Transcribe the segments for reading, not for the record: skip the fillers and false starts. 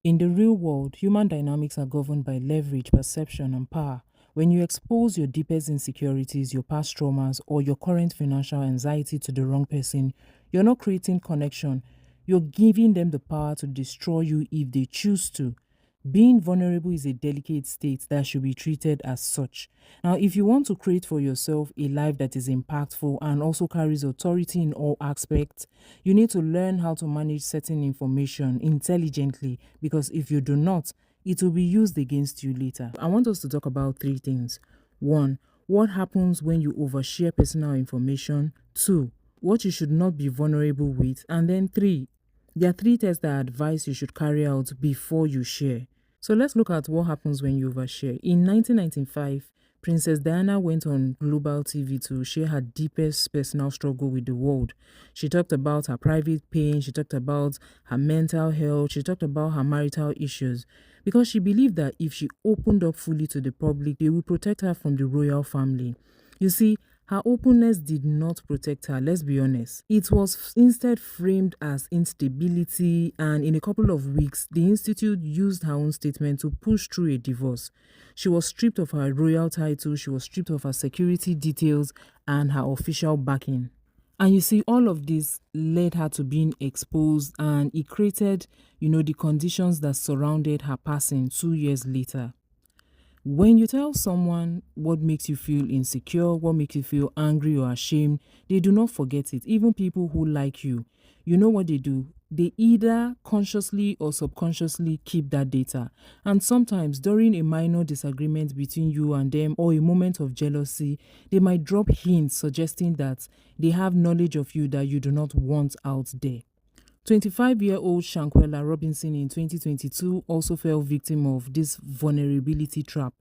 In the real world, human dynamics are governed by leverage, perception, and power. When you expose your deepest insecurities, your past traumas, or your current financial anxiety to the wrong person, you're not creating connection. You're giving them the power to destroy you if they choose to. Being vulnerable is a delicate state that should be treated as such. Now, if you want to create for yourself a life that is impactful and also carries authority in all aspects, you need to learn how to manage certain information intelligently, because if you do not, it will be used against you later. I want us to talk about three things. One, what happens when you overshare personal information? Two, what you should not be vulnerable with. And then three, there are three tests that I advise you should carry out before you share. So let's look at what happens when you overshare. In 1995, Princess Diana went on global TV to share her deepest personal struggle with the world. She talked about her private pain, she talked about her mental health, she talked about her marital issues, because she believed that if she opened up fully to the public, they would protect her from the royal family. You see, her openness did not protect her, let's be honest. It was instead framed as instability, and in a couple of weeks, the Institute used her own statement to push through a divorce. She was stripped of her royal title, she was stripped of her security details, and her official backing. And you see, all of this led her to being exposed, and it created, the conditions that surrounded her passing 2 years later. When you tell someone what makes you feel insecure, what makes you feel angry or ashamed, they do not forget it. Even people who like you know what they do? They either consciously or subconsciously keep that data. And sometimes during a minor disagreement between you and them or a moment of jealousy, they might drop hints suggesting that they have knowledge of you that you do not want out there. 25-year-old Shankwella Robinson in 2022 also fell victim of this vulnerability trap.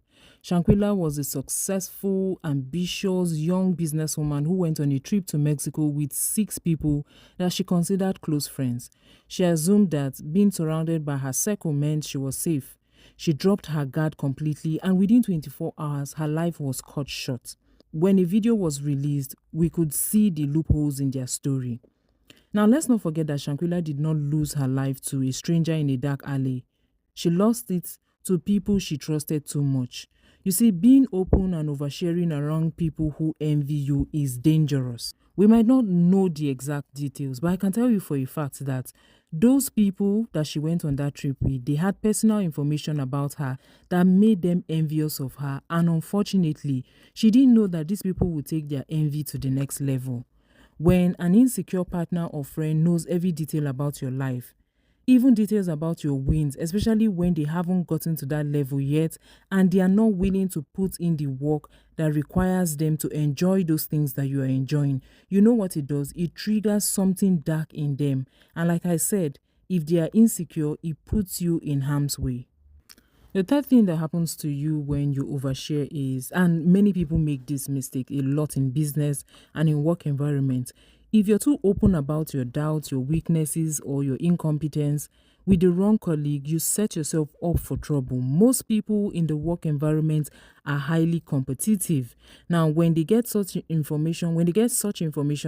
Shankwella was a successful, ambitious young businesswoman who went on a trip to Mexico with 6 people that she considered close friends. She assumed that being surrounded by her circle meant she was safe. She dropped her guard completely, and within 24 hours, her life was cut short. When a video was released, we could see the loopholes in their story. Now, let's not forget that Shankwella did not lose her life to a stranger in a dark alley. She lost it to people she trusted too much. You see, being open and oversharing around people who envy you is dangerous. We might not know the exact details, but I can tell you for a fact that those people that she went on that trip with, they had personal information about her that made them envious of her. And unfortunately, she didn't know that these people would take their envy to the next level. When an insecure partner or friend knows every detail about your life, even details about your wins, especially when they haven't gotten to that level yet and they are not willing to put in the work that requires them to enjoy those things that you are enjoying, you know what it does? It triggers something dark in them. And like I said, if they are insecure, it puts you in harm's way. The third thing that happens to you when you overshare is, and many people make this mistake a lot in business and in work environment, if you're too open about your doubts, your weaknesses, or your incompetence with the wrong colleague, you set yourself up for trouble. Most people in the work environment are highly competitive. Now, when they get such information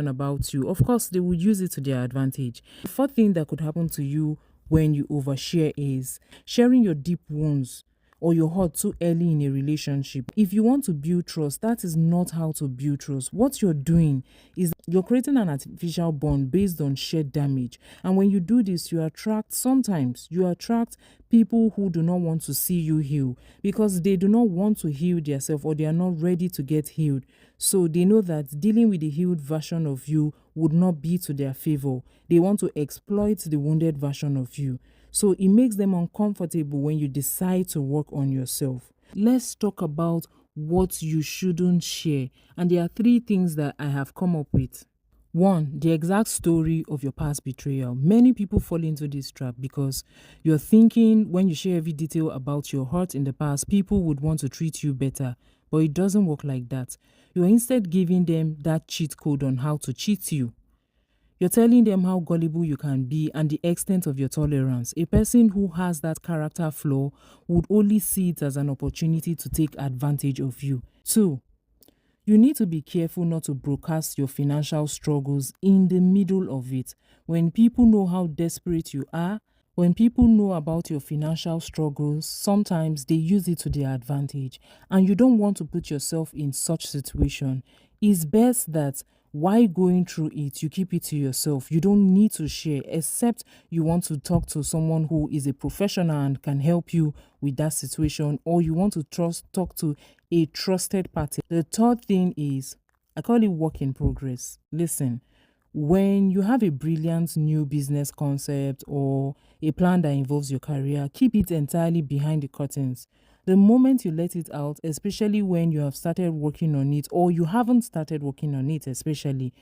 about you, of course, they will use it to their advantage. The fourth thing that could happen to you when you overshare is sharing your deep wounds or your hurt too early in a relationship. If you want to build trust, that is not how to build trust. What you're doing is you're creating an artificial bond based on shared damage. And when you do this, sometimes you attract people who do not want to see you heal because they do not want to heal themselves or they are not ready to get healed. So they know that dealing with the healed version of you would not be to their favor. They want to exploit the wounded version of you. So it makes them uncomfortable when you decide to work on yourself. Let's talk about what you shouldn't share. And there are 3 things that I have come up with. 1, the exact story of your past betrayal. Many people fall into this trap because you're thinking when you share every detail about your hurt in the past, people would want to treat you better. But it doesn't work like that. You're instead giving them that cheat code on how to cheat you. You're telling them how gullible you can be and the extent of your tolerance. A person who has that character flaw would only see it as an opportunity to take advantage of you. 2, you need to be careful not to broadcast your financial struggles in the middle of it. When people know how desperate you are, When people know about your financial struggles, sometimes they use it to their advantage, and you don't want to put yourself in such situation. It's best that while going through it, you keep it to yourself. You don't need to share, except you want to talk to someone who is a professional and can help you with that situation, or you want to talk to a trusted party. The third thing is, I call it work in progress. Listen, when you have a brilliant new business concept or a plan that involves your career, keep it entirely behind the curtains. The moment you let it out, especially when you have started working on it or you haven't started working on it, especially,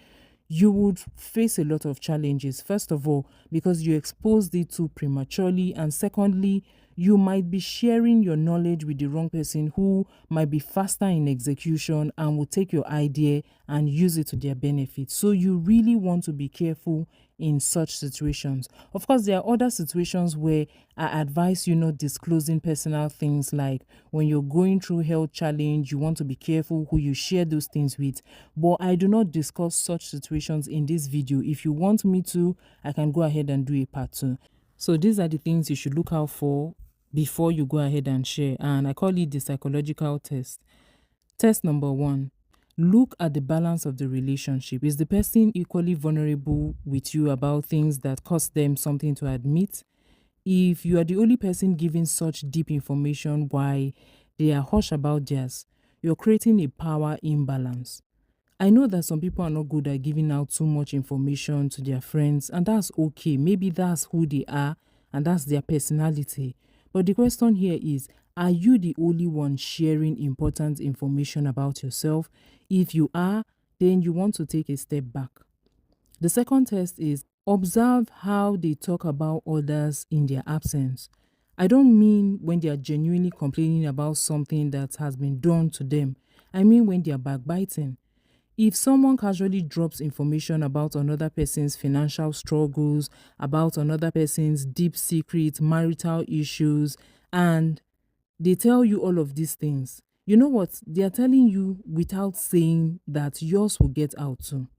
you would face a lot of challenges. First of all, because you exposed it too prematurely, and secondly, you might be sharing your knowledge with the wrong person who might be faster in execution and will take your idea and use it to their benefit. So you really want to be careful in such situations. Of course, there are other situations where I advise you not disclosing personal things, like when you're going through health challenge, you want to be careful who you share those things with. But I do not discuss such situations in this video. If you want me to, I can go ahead and do a part 2. So these are the things you should look out for before you go ahead and share, and I call it the psychological test. Test number 1: look at the balance of the relationship. Is the person equally vulnerable with you about things that cost them something to admit? If you are the only person giving such deep information while they are hush about theirs, you're creating a power imbalance. I know that some people are not good at giving out too much information to their friends, and that's okay. Maybe that's who they are and that's their personality. But the question here is, are you the only one sharing important information about yourself? If you are, then you want to take a step back. The second test is, observe how they talk about others in their absence. I don't mean when they are genuinely complaining about something that has been done to them. I mean when they are backbiting. If someone casually drops information about another person's financial struggles, about another person's deep secret marital issues, and they tell you all of these things, you know what? They are telling you without saying that yours will get out too.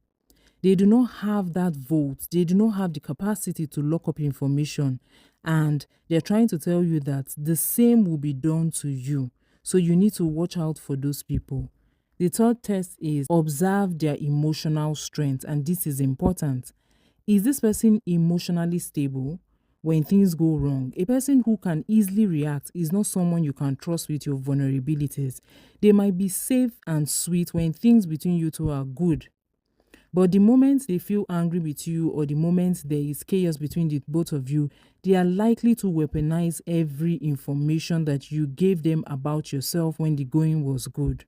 They do not have that vote. They do not have the capacity to lock up information. And they're trying to tell you that the same will be done to you. So you need to watch out for those people. The third test is, observe their emotional strength. And this is important. Is this person emotionally stable when things go wrong? A person who can easily react is not someone you can trust with your vulnerabilities. They might be safe and sweet when things between you two are good. But the moment they feel angry with you, or the moment there is chaos between the both of you, they are likely to weaponize every information that you gave them about yourself when the going was good.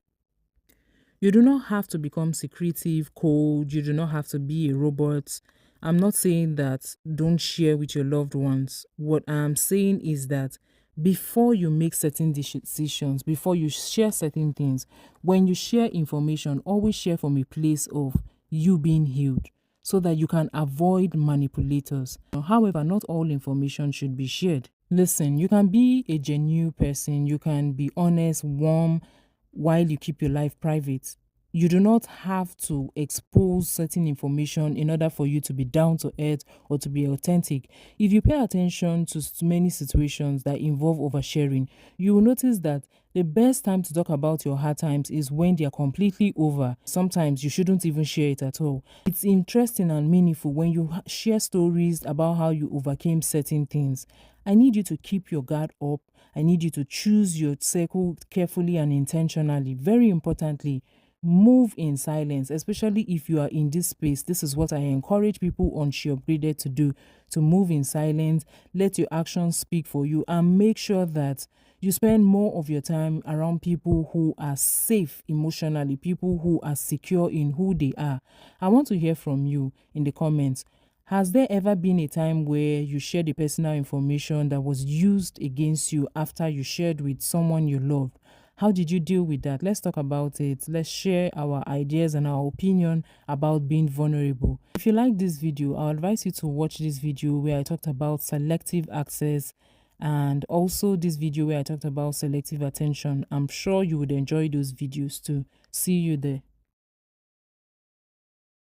You do not have to become secretive, cold. You do not have to be a robot. I'm not saying that don't share with your loved ones. What I'm saying is that before you make certain decisions, before you share certain things, when you share information, always share from a place of you being healed, so that you can avoid manipulators. However, not all information should be shared. Listen, you can be a genuine person, you can be honest, warm, while you keep your life private. You do not have to expose certain information in order for you to be down to earth or to be authentic. If you pay attention to many situations that involve oversharing, you will notice that the best time to talk about your hard times is when they are completely over. Sometimes you shouldn't even share it at all. It's interesting and meaningful when you share stories about how you overcame certain things. I need you to keep your guard up. I need you to choose your circle carefully and intentionally. Very importantly, move in silence, especially if you are in this space. This is what I encourage people on She Upgraded to do, to move in silence, let your actions speak for you, and make sure that you spend more of your time around people who are safe emotionally, people who are secure in who they are. I want to hear from you in the comments. Has there ever been a time where you shared the personal information that was used against you after you shared with someone you loved? How did you deal with that? Let's talk about it. Let's share our ideas and our opinion about being vulnerable. If you like this video, I'll advise you to watch this video where I talked about selective access, and also this video where I talked about selective attention. I'm sure you would enjoy those videos too. See you there.